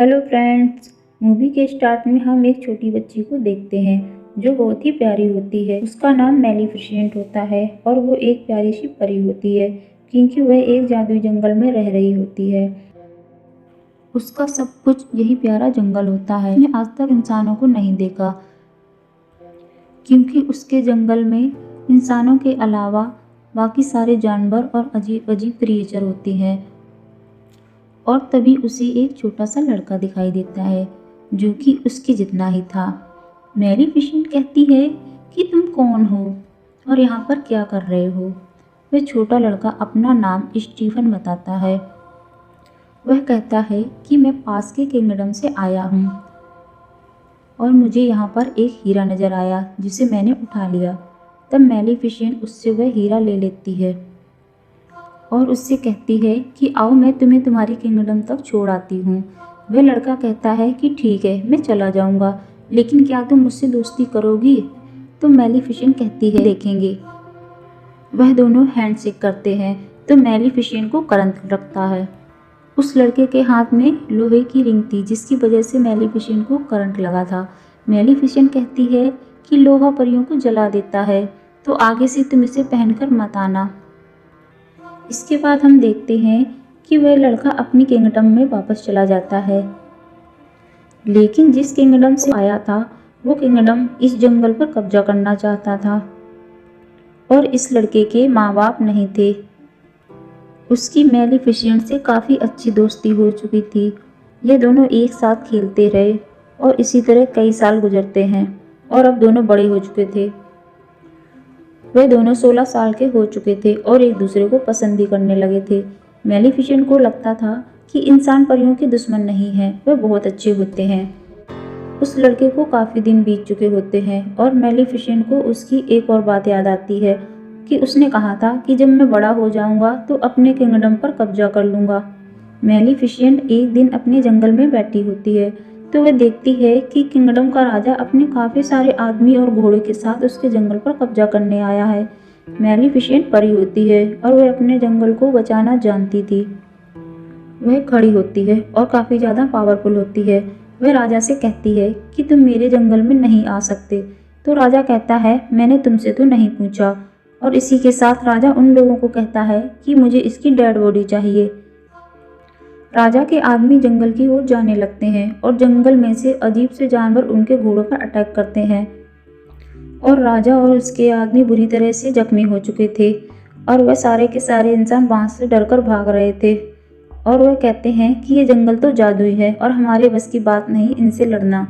Hello friends, movie के start में हम एक छोटी बच्ची को देखते हैं जो बहुत ही प्यारी होती है। उसका नाम मैलिफिसेंट होता है और वो एक प्यारी सी परी होती है क्योंकि वह एक जादुई जंगल में रह रही होती है। उसका सब कुछ यही प्यारा जंगल होता है। उसने आज तक इंसानों को नहीं देखा क्योंकि उसके जंगल में इंसानों के अलावा बाकी सारे जानवर और अजीब अजीब क्रिएचर होती हैं। और तभी उसे एक छोटा सा लड़का दिखाई देता है जो कि उसके जितना ही था। मैलिफिसेंट कहती है कि तुम कौन हो और यहाँ पर क्या कर रहे हो। वह छोटा लड़का अपना नाम स्टीफन बताता है। वह कहता है कि मैं पास के किंगडम से आया हूँ और मुझे यहाँ पर एक हीरा नज़र आया जिसे मैंने उठा लिया। तब मैलिफिसेंट उससे वह हीरा ले लेती है और उससे कहती है कि आओ मैं तुम्हें तुम्हारी किंगडम तक छोड़ आती हूँ। वह लड़का कहता है कि ठीक है, मैं चला जाऊँगा, लेकिन क्या तुम मुझसे दोस्ती करोगी? तो मैलिफिसेंट कहती है देखेंगे। वह दोनों हैंडशेक करते हैं तो मैलिफिसेंट को करंट लगता है। उस लड़के के हाथ में लोहे की रिंग थी जिसकी वजह से मैलिफिसेंट को करंट लगा था। मैलिफिसेंट कहती है कि लोहा परियों को जला देता है, तो आगे से तुम इसे पहनकर मत आना। इसके बाद हम देखते हैं कि वह लड़का अपनी किंगडम में वापस चला जाता है, लेकिन जिस किंगडम से आया था वो किंगडम इस जंगल पर कब्जा करना चाहता था और इस लड़के के माँ बाप नहीं थे। उसकी मैलिफिसेंट से काफ़ी अच्छी दोस्ती हो चुकी थी। ये दोनों एक साथ खेलते रहे और इसी तरह कई साल गुजरते हैं और अब दोनों बड़े हो चुके थे। वे दोनों 16 साल के हो चुके थे और एक दूसरे को पसंद भी करने लगे थे। मैलिफिसेंट को लगता था कि इंसान परियों के दुश्मन नहीं हैं, वे बहुत अच्छे होते हैं। उस लड़के को काफ़ी दिन बीत चुके होते हैं और मैलिफिसेंट को उसकी एक और बात याद आती है कि उसने कहा था कि जब मैं बड़ा हो जाऊंगा तो अपने किंगडम पर कब्जा कर लूँगा। मैलिफिसेंट एक दिन अपने जंगल में बैठी होती है तो वह देखती है कि किंगडम का राजा अपने काफ़ी सारे आदमी और घोड़े के साथ उसके जंगल पर कब्जा करने आया है। मैलिफिसेंट परी होती है और वह अपने जंगल को बचाना जानती थी। वह खड़ी होती है और काफ़ी ज़्यादा पावरफुल होती है। वह राजा से कहती है कि तुम मेरे जंगल में नहीं आ सकते। तो राजा कहता है मैंने तुमसे तो नहीं पूछा। और इसी के साथ राजा उन लोगों को कहता है कि मुझे इसकी डेड बॉडी चाहिए। राजा के आदमी जंगल की ओर जाने लगते हैं और जंगल में से अजीब से जानवर उनके घोड़ों पर अटैक करते हैं और राजा और उसके आदमी बुरी तरह से जख्मी हो चुके थे और वह सारे के सारे इंसान वहां से डरकर भाग रहे थे और वह कहते हैं कि ये जंगल तो जादुई है और हमारे बस की बात नहीं इनसे लड़ना।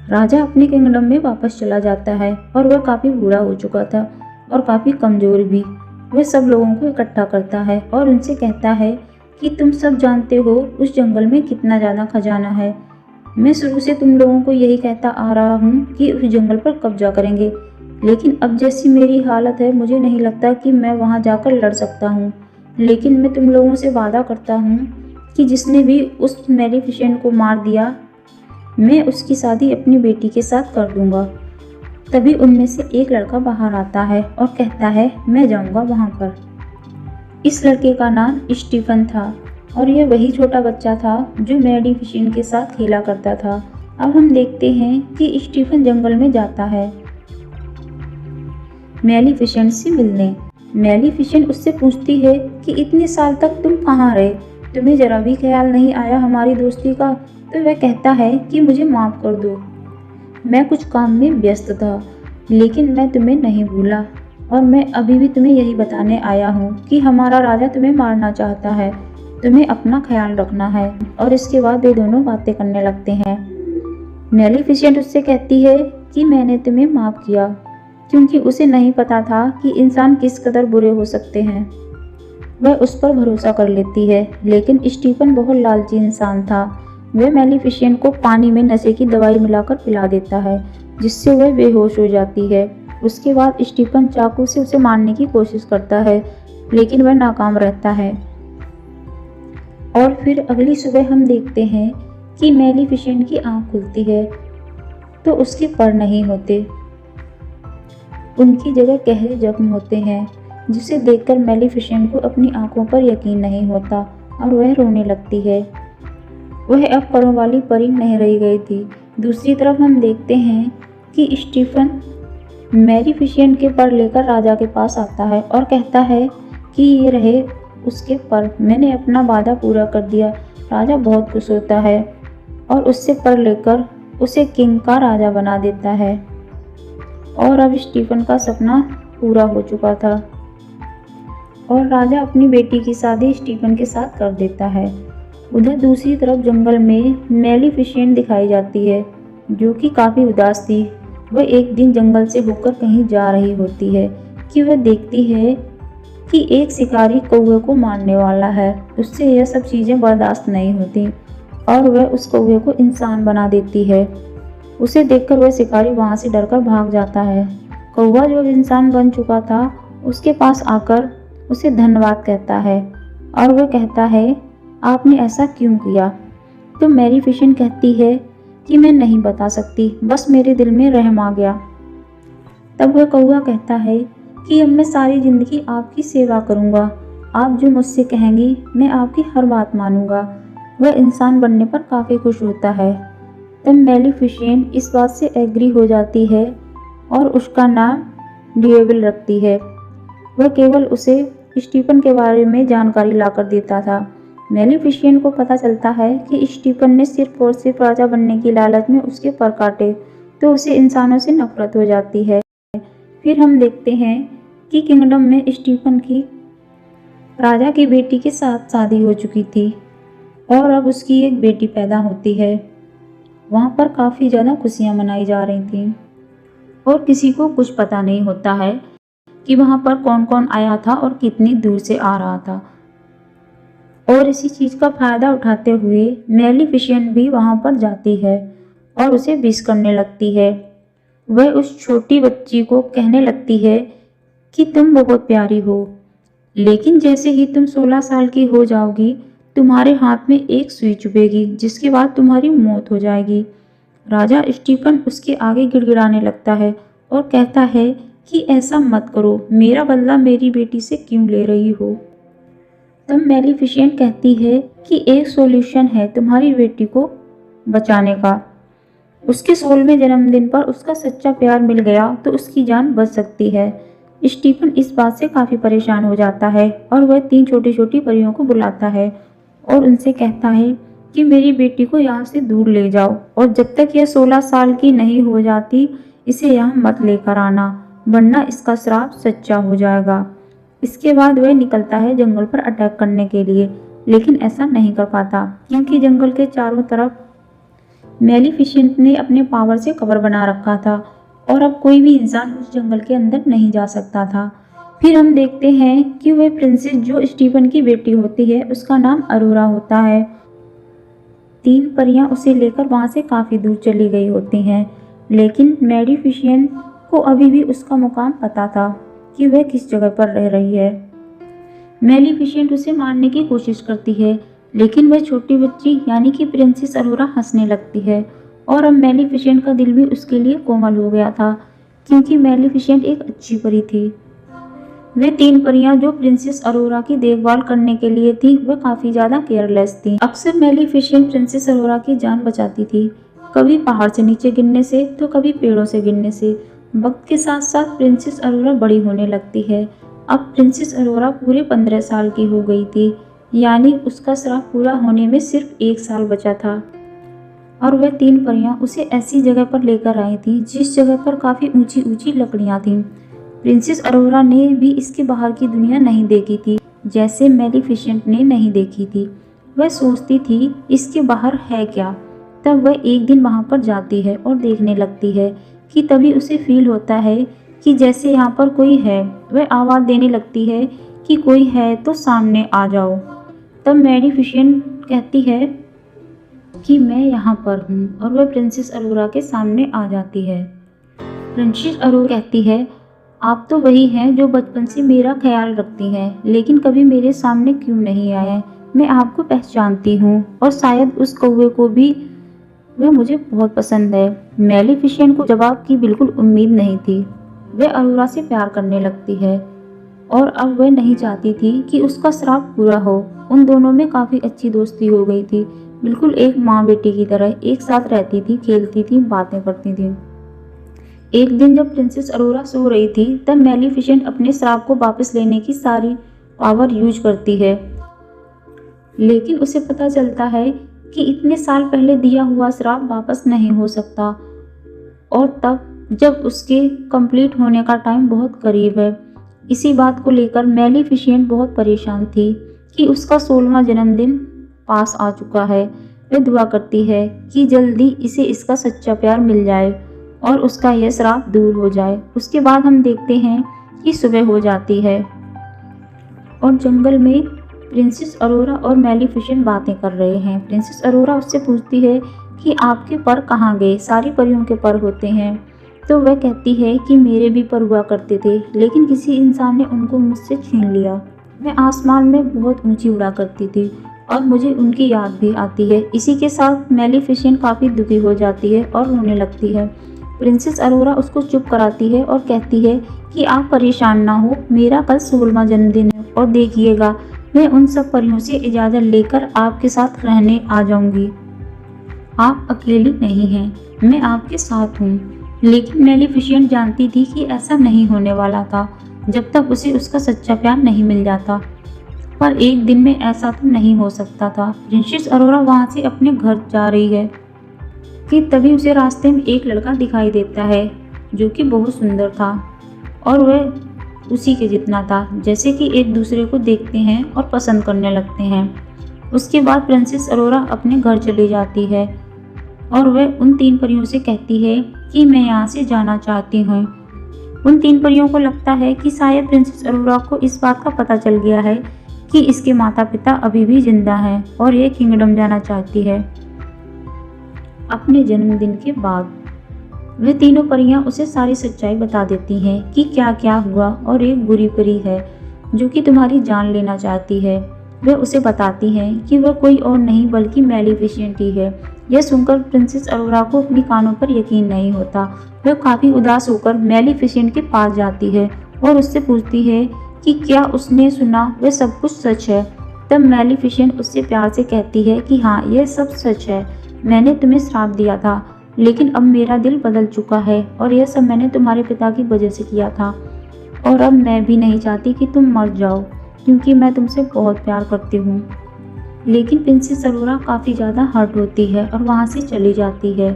राजा अपने किंगडम में वापस चला जाता है और वह काफ़ी बूढ़ा हो चुका था और काफ़ी कमज़ोर भी। वह सब लोगों को इकट्ठा करता है और उनसे कहता है कि तुम सब जानते हो उस जंगल में कितना ज़्यादा खजाना है। मैं शुरू से तुम लोगों को यही कहता आ रहा हूँ कि उस जंगल पर कब्जा करेंगे, लेकिन अब जैसी मेरी हालत है मुझे नहीं लगता कि मैं वहाँ जाकर लड़ सकता हूँ। लेकिन मैं तुम लोगों से वादा करता हूँ कि जिसने भी उस मैलिफिसेंट को मार दिया मैं उसकी शादी अपनी बेटी के साथ कर दूँगा। तभी उनमें से एक लड़का बाहर आता है और कहता है मैं जाऊँगा वहाँ पर। इस लड़के का नाम स्टीफन था और यह वही छोटा बच्चा था जो मैलिफिसेंट के साथ खेला करता था। अब हम देखते हैं कि स्टीफन जंगल में जाता है मैलिफिसेंट से मिलने। मैलिफिसेंट उससे पूछती है कि इतने साल तक तुम कहाँ रहे, तुम्हें जरा भी ख्याल नहीं आया हमारी दोस्ती का? तो वह कहता है कि मुझे माफ़ कर दो, मैं कुछ काम में व्यस्त था, लेकिन मैं तुम्हें नहीं भूला और मैं अभी भी तुम्हें यही बताने आया हूँ कि हमारा राजा तुम्हें मारना चाहता है, तुम्हें अपना ख्याल रखना है। और इसके बाद वे दोनों बातें करने लगते हैं। मैलिफिसेंट उससे कहती है कि मैंने तुम्हें माफ़ किया क्योंकि उसे नहीं पता था कि इंसान किस कदर बुरे हो सकते हैं। वह उस पर भरोसा कर लेती है, लेकिन स्टीफन बहुत लालची इंसान था। वह मैलिफिसेंट को पानी में नशे की दवाई मिलाकर पिला देता है जिससे वह बेहोश हो जाती है। उसके बाद स्टीफन चाकू से उसे मारने की कोशिश करता है, लेकिन वह नाकाम रहता है। और फिर अगली सुबह हम देखते हैं कि मैलिफिसेंट की आंख खुलती है तो उसके पर नहीं होते, उनकी जगह गहरे जख्म होते हैं, जिसे देखकर मैलिफिसेंट को अपनी आंखों पर यकीन नहीं होता और वह रोने लगती है। वह अब परों वाली परी नहीं रह गई थी। दूसरी तरफ हम देखते हैं कि स्टीफन मैलीफिसेंट के पर लेकर राजा के पास आता है और कहता है कि ये रहे उसके पर, मैंने अपना वादा पूरा कर दिया। राजा बहुत खुश होता है और उससे पर लेकर उसे किंग का राजा बना देता है। और अब स्टीफन का सपना पूरा हो चुका था और राजा अपनी बेटी की शादी स्टीफन के साथ कर देता है। उधर दूसरी तरफ जंगल में मैलीफिसेंट दिखाई जाती है, जो कि काफ़ी उदास थी। वह एक दिन जंगल से होकर कहीं जा रही होती है कि वह देखती है कि एक शिकारी कौवे को मारने वाला है। उससे यह सब चीज़ें बर्दाश्त नहीं होती और वह उस कौवे को इंसान बना देती है। उसे देखकर वह शिकारी वहाँ से डरकर भाग जाता है। कौवा जो इंसान बन चुका था उसके पास आकर उसे धन्यवाद कहता है और वह कहता है, आपने ऐसा क्यों किया? तो मैलीफिसेंट कहती है कि मैं नहीं बता सकती, बस मेरे दिल में रहम आ गया। तब वह कौवा कहता है कि अब मैं सारी जिंदगी आपकी सेवा करूंगा। आप जो मुझसे कहेंगी मैं आपकी हर बात मानूंगा। वह इंसान बनने पर काफ़ी खुश होता है। तब मैलीफिसेंट इस बात से एग्री हो जाती है और उसका नाम ड्यूएबल रखती है। वह केवल उसे स्टीफन के बारे में जानकारी लाकर देता था। मैलीफिसेंट को पता चलता है कि स्टीफन ने सिर्फ और सिर्फ राजा बनने की लालच में उसके पर काटे, तो उसे इंसानों से नफरत हो जाती है। फिर हम देखते हैं कि किंगडम में स्टीफन की राजा की बेटी के साथ शादी हो चुकी थी और अब उसकी एक बेटी पैदा होती है। वहाँ पर काफ़ी ज़्यादा खुशियाँ मनाई जा रही थी और किसी को कुछ पता नहीं होता है कि वहाँ पर कौन कौन आया था और कितनी दूर से आ रहा था। और इसी चीज़ का फ़ायदा उठाते हुए मैलीफिसेंट भी वहाँ पर जाती है और उसे विश करने लगती है। वह उस छोटी बच्ची को कहने लगती है कि तुम बहुत प्यारी हो, लेकिन जैसे ही तुम 16 साल की हो जाओगी तुम्हारे हाथ में एक सुई चुभेगी, जिसके बाद तुम्हारी मौत हो जाएगी। राजा स्टीफन उसके आगे गिड़गिड़ाने लगता है और कहता है कि ऐसा मत करो, मेरा बदला मेरी बेटी से क्यों ले रही हो? तब मैलीफिसेंट कहती है कि एक सॉल्यूशन है तुम्हारी बेटी को बचाने का। उसके 16वें जन्मदिन पर उसका सच्चा प्यार मिल गया तो उसकी जान बच सकती है। स्टीफन इस बात से काफ़ी परेशान हो जाता है और वह 3 छोटी छोटी परियों को बुलाता है और उनसे कहता है कि मेरी बेटी को यहाँ से दूर ले जाओ और जब तक यह 16 साल की नहीं हो जाती इसे यहाँ मत लेकर आना, वरना इसका श्राप सच्चा हो जाएगा। इसके बाद वह निकलता है जंगल पर अटैक करने के लिए, लेकिन ऐसा नहीं कर पाता क्योंकि जंगल के चारों तरफ मैलीफिसेंट ने अपने पावर से कवर बना रखा था और अब कोई भी इंसान उस जंगल के अंदर नहीं जा सकता था। फिर हम देखते हैं कि वह प्रिंसेस जो स्टीफन की बेटी होती है उसका नाम अरोरा होता है। 3 परियां उसे लेकर वहां से काफ़ी दूर चली गई होती हैं, लेकिन मैलीफिसेंट को अभी भी उसका मुकाम पता था कि वह किस जगह पर रह रही है। मैलीफिसेंट उसे मारने की कोशिश करती है, लेकिन वह छोटी बच्ची यानी कि प्रिंसेस अरोरा हंसने लगती है और अब मैलीफिसेंट का दिल भी उसके लिए कोमल हो गया था क्योंकि मैलीफिसेंट एक अच्छी परी थी। वे 3 परियां जो प्रिंसेस अरोरा की देखभाल करने के लिए थी वह काफ़ी ज़्यादा केयरलेस थी। अक्सर मैलीफिसेंट प्रिंसेस अरोरा की जान बचाती थी, कभी पहाड़ से नीचे गिरने से तो कभी पेड़ों से गिरने से। वक्त के साथ साथ प्रिंसेस अरोरा बड़ी होने लगती है। अब प्रिंसेस अरोरा पूरे 15 साल की हो गई थी, यानी उसका श्राप पूरा होने में सिर्फ 1 साल बचा था और वह 3 परियां उसे ऐसी जगह पर लेकर आई थी जिस जगह पर काफ़ी ऊंची ऊंची लकड़ियां थीं। प्रिंसेस अरोरा ने भी इसके बाहर की दुनिया नहीं देखी थी, जैसे मैलीफिसेंट ने नहीं देखी थी। वह सोचती थी इसके बाहर है क्या। तब वह एक दिन वहां पर जाती है और देखने लगती है कि तभी उसे फील होता है कि जैसे यहाँ पर कोई है। वह आवाज़ देने लगती है कि कोई है तो सामने आ जाओ। तब मैलीफिसेंट कहती है कि मैं यहाँ पर हूँ और वह प्रिंसेस अरोरा के सामने आ जाती है। प्रिंसेस अरोरा कहती है, आप तो वही हैं जो बचपन से मेरा ख्याल रखती हैं, लेकिन कभी मेरे सामने क्यों नहीं आए? मैं आपको पहचानती हूँ और शायद उस कौवे को भी, वह मुझे बहुत पसंद है। मैलीफिसेंट को जवाब की बिल्कुल उम्मीद नहीं थी। वह अरोरा से प्यार करने लगती है और अब वह नहीं चाहती थी कि उसका श्राप पूरा हो। उन दोनों में काफ़ी अच्छी दोस्ती हो गई थी। बिल्कुल एक माँ बेटी की तरह एक साथ रहती थी, खेलती थी, बातें करती थी। एक दिन जब प्रिंसेस अरोरा सो रही थी, तब मैलिफिसेंट अपने श्राप को वापस लेने की सारी पावर यूज करती है। लेकिन उसे पता चलता है कि इतने साल पहले दिया हुआ श्राप वापस नहीं हो सकता, और तब जब उसके कंप्लीट होने का टाइम बहुत करीब है। इसी बात को लेकर मैलिफिसेंट बहुत परेशान थी कि उसका 16वां जन्मदिन पास आ चुका है। वह दुआ करती है कि जल्दी इसे इसका सच्चा प्यार मिल जाए और उसका यह श्राप दूर हो जाए। उसके बाद हम देखते हैं कि सुबह हो जाती है और जंगल में प्रिंसेस अरोरा और मैलिफिसेंट बातें कर रहे हैं। प्रिंसेस अरोरा उससे पूछती है कि आपके पर कहाँ गए? सारी परियों के पर होते हैं। तो वह कहती है कि मेरे भी पर हुआ करते थे, लेकिन किसी इंसान ने उनको मुझसे छीन लिया। मैं आसमान में बहुत ऊंची उड़ा करती थी और मुझे उनकी याद भी आती है। इसी के साथ मैलिफिसेंट काफ़ी दुखी हो जाती है और रोने लगती है। प्रिंसेस अरोरा उसको चुप कराती है और कहती है कि आप परेशान ना हो, मेरा कल 16वां जन्मदिन है और देखिएगा मैं उन सब परियों से इजाज़त लेकर आपके साथ रहने आ जाऊंगी। आप अकेली नहीं हैं, मैं आपके साथ हूँ। लेकिन मैलिफिसेंट जानती थी कि ऐसा नहीं होने वाला था जब तक उसे उसका सच्चा प्यार नहीं मिल जाता। पर एक दिन में ऐसा तो नहीं हो सकता था। प्रिंसेस अरोरा वहाँ से अपने घर जा रही है कि तभी उसे रास्ते में एक लड़का दिखाई देता है जो कि बहुत सुंदर था और वह उसी के जितना था। जैसे कि एक दूसरे को देखते हैं और पसंद करने लगते हैं। उसके बाद प्रिंसेस अरोरा अपने घर चली जाती है और वह उन 3 परियों से कहती है कि मैं यहाँ से जाना चाहती हूँ। उन 3 परियों को लगता है कि शायद प्रिंसेस अरोरा को इस बात का पता चल गया है कि इसके माता पिता अभी भी जिंदा हैं और ये किंगडम जाना चाहती है। अपने जन्मदिन के बाद वे तीनों परियां उसे सारी सच्चाई बता देती हैं कि क्या क्या हुआ, और एक बुरी परी है जो कि तुम्हारी जान लेना चाहती है। वे उसे बताती हैं कि वह कोई और नहीं बल्कि मैलिफिसेंट ही है। यह सुनकर प्रिंसेस अरोरा को अपनी कानों पर यकीन नहीं होता। वह काफ़ी उदास होकर मैलिफिसेंट के पास जाती है और उससे पूछती है कि क्या उसने सुना वह सब कुछ सच है। तब मैलिफिसेंट उससे प्यार से कहती है कि हाँ, यह सब सच है। मैंने तुम्हें श्राप दिया था, लेकिन अब मेरा दिल बदल चुका है और यह सब मैंने तुम्हारे पिता की वजह से किया था। और अब मैं भी नहीं चाहती कि तुम मर जाओ, क्योंकि मैं तुमसे बहुत प्यार करती हूँ। लेकिन प्रिंसेस अरोरा काफ़ी ज़्यादा हर्ट होती है और वहाँ से चली जाती है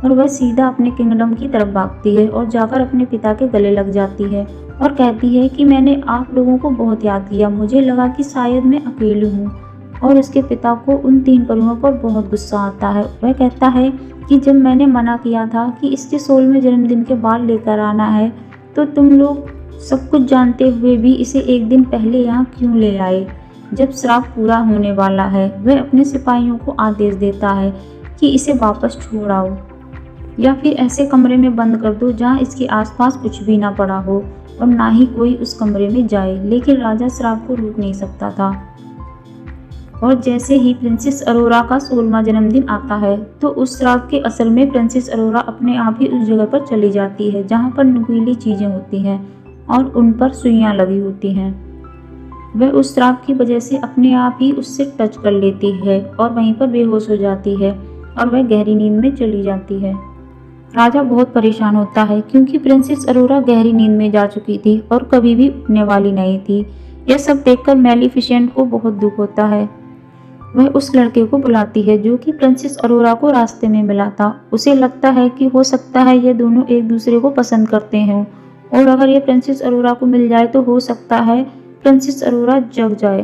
और वह सीधा अपने किंगडम की तरफ भागती है और जाकर अपने पिता के गले लग जाती है और कहती है कि मैंने आप लोगों को बहुत याद किया, मुझे लगा कि शायद मैं अकेली हूँ। और उसके पिता को उन 3 परियों पर बहुत गुस्सा आता है। वह कहता है कि जब मैंने मना किया था कि इसके 16वें जन्मदिन के बाद लेकर आना है, तो तुम लोग सब कुछ जानते हुए भी इसे एक दिन पहले यहाँ क्यों ले आए जब श्राप पूरा होने वाला है। वह अपने सिपाहियों को आदेश देता है कि इसे वापस छोड़ आओ या फिर ऐसे कमरे में बंद कर दो जहाँ इसके आसपास कुछ भी ना पड़ा हो और ना ही कोई उस कमरे में जाए। लेकिन राजा श्राप को रोक नहीं सकता था और जैसे ही प्रिंसेस अरोरा का 16वां जन्मदिन आता है तो उस श्राप के असर में प्रिंसेस अरोरा अपने आप ही उस जगह पर चली जाती है जहाँ पर नुकीली चीज़ें होती हैं और उन पर सुइयाँ लगी होती हैं। वह उस श्राप की वजह से अपने आप ही उससे टच कर लेती है और वहीं पर बेहोश हो जाती है और वह गहरी नींद में चली जाती है। राजा बहुत परेशान होता है क्योंकि प्रिंसेस अरोरा गहरी नींद में जा चुकी थी और कभी भी उठने वाली नहीं थी। यह सब देखकर मैलिफिसेंट को बहुत दुख होता है। वह उस लड़के को बुलाती है जो कि प्रिंसेस अरोरा को रास्ते में मिला था। उसे लगता है कि हो सकता है ये दोनों एक दूसरे को पसंद करते हैं और अगर ये प्रिंसेस अरोरा को मिल जाए तो हो सकता है प्रिंसेस अरोरा जग जाए।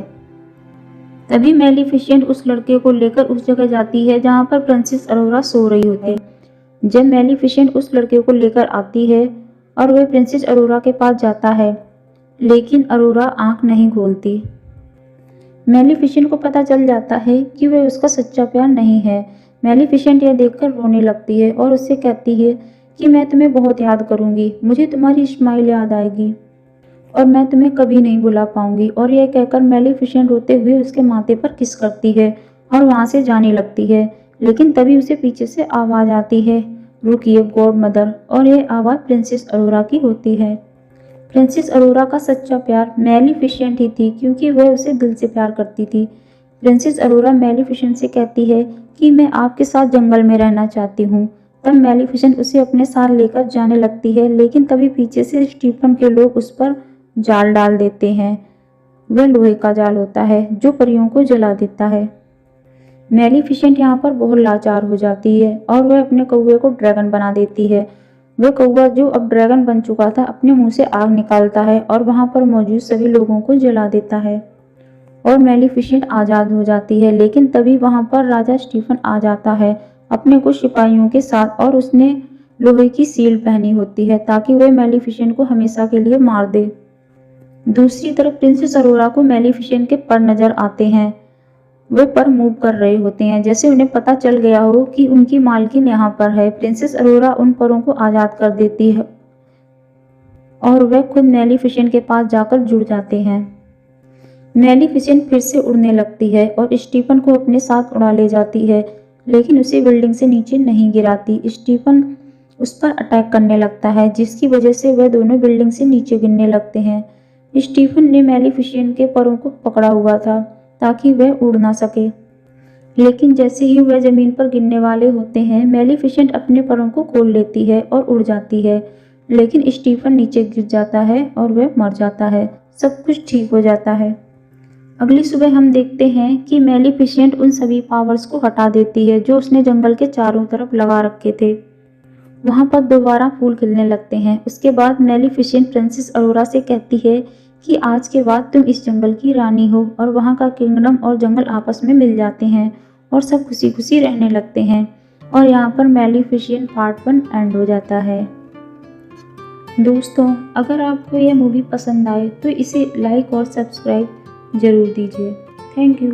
तभी मैलिफिसेंट उस लड़के को लेकर उस जगह जाती है जहाँ पर प्रिंसेस अरोरा सो रही होती है। जब मैलिफिसेंट उस लड़के को लेकर आती है और वह प्रिंसेस अरोरा के पास जाता है, लेकिन अरोरा आंख नहीं खोलती। मैलिफिसेंट को पता चल जाता है कि वह उसका सच्चा प्यार नहीं है। मैलिफिसेंट यह देखकर रोने लगती है और उससे कहती है कि मैं तुम्हें बहुत याद करूंगी, मुझे तुम्हारी स्माइल याद आएगी और मैं तुम्हें कभी नहीं भुला पाऊंगी। और यह कहकर मैलिफिसेंट रोते हुए उसके माथे पर किस करती है और वहां से जाने लगती है। लेकिन तभी उसे पीछे से आवाज आती है, रुकिए गॉड मदर, और यह आवाज प्रिंसेस अरोरा की होती है। प्रिंसेस अरोरा का सच्चा प्यार मैलिफिसेंट ही थी क्योंकि वह उसे दिल से प्यार करती थी। प्रिंसेस अरोरा मैलेफिसेंट से कहती है कि मैं आपके साथ जंगल में रहना चाहती हूँ। तब मैलेफिसेंट उसे अपने साथ लेकर जाने लगती है, लेकिन तभी पीछे से स्टीफन के लोग उस पर जाल डाल देते हैं। वह लोहे का जाल होता है जो परियों को जला देता है। मैलेफिसेंट यहाँ पर बहुत लाचार हो जाती है और वह अपने कौवे को ड्रैगन बना देती है। वह कौवा जो अब ड्रैगन बन चुका था अपने मुंह से आग निकालता है और वहां पर मौजूद सभी लोगों को जला देता है और मैलेफिसेंट आजाद हो जाती है। लेकिन तभी वहां पर राजा स्टीफन आ जाता है अपने कुछ सिपाहियों के साथ और उसने लोहे की सील पहनी होती है ताकि वह मैलेफिसेंट को हमेशा के लिए मार दे। दूसरी तरफ प्रिंसेस अरोरा को मैलेफिसेंट के पर नजर आते हैं। वे पर मूव कर रहे होते हैं, जैसे उन्हें पता चल गया हो कि उनकी मालकिन यहाँ पर है। प्रिंसेस अरोरा उन परों को आजाद कर देती है और वह खुद मैलेफिसेंट के पास जाकर जुड़ जाते हैं। मैलेफिसेंट फिर से उड़ने लगती है और स्टीफन को अपने साथ उड़ा ले जाती है, लेकिन उसे बिल्डिंग से नीचे नहीं गिराती। स्टीफन उस पर अटैक करने लगता है, जिसकी वजह से वह दोनों बिल्डिंग से नीचे गिरने लगते हैं। स्टीफन ने मैलेफिसेंट के परों को पकड़ा हुआ था ताकि वह उड़ ना सके, लेकिन जैसे ही वह जमीन पर गिरने वाले होते हैं, मैलेफिसेंट अपने परों को खोल लेती है और उड़ जाती है। लेकिन स्टीफन नीचे गिर जाता है और वह मर जाता है। सब कुछ ठीक हो जाता है। अगली सुबह हम देखते हैं कि मैलेफिसेंट उन सभी पावर्स को हटा देती है जो उसने जंगल के चारों तरफ लगा रखे थे। वहां पर दोबारा फूल खिलने लगते हैं। उसके बाद मैलेफिसेंट प्रिंसेस अरोरा से कहती है कि आज के बाद तुम इस जंगल की रानी हो और वहां का किंगडम और जंगल आपस में मिल जाते हैं और सब खुशी खुशी रहने लगते हैं। और यहाँ पर मैलेफिसेंट पार्ट 1 एंड हो जाता है। दोस्तों, अगर आपको यह मूवी पसंद आए तो इसे लाइक और सब्सक्राइब जरूर दीजिए। Thank you.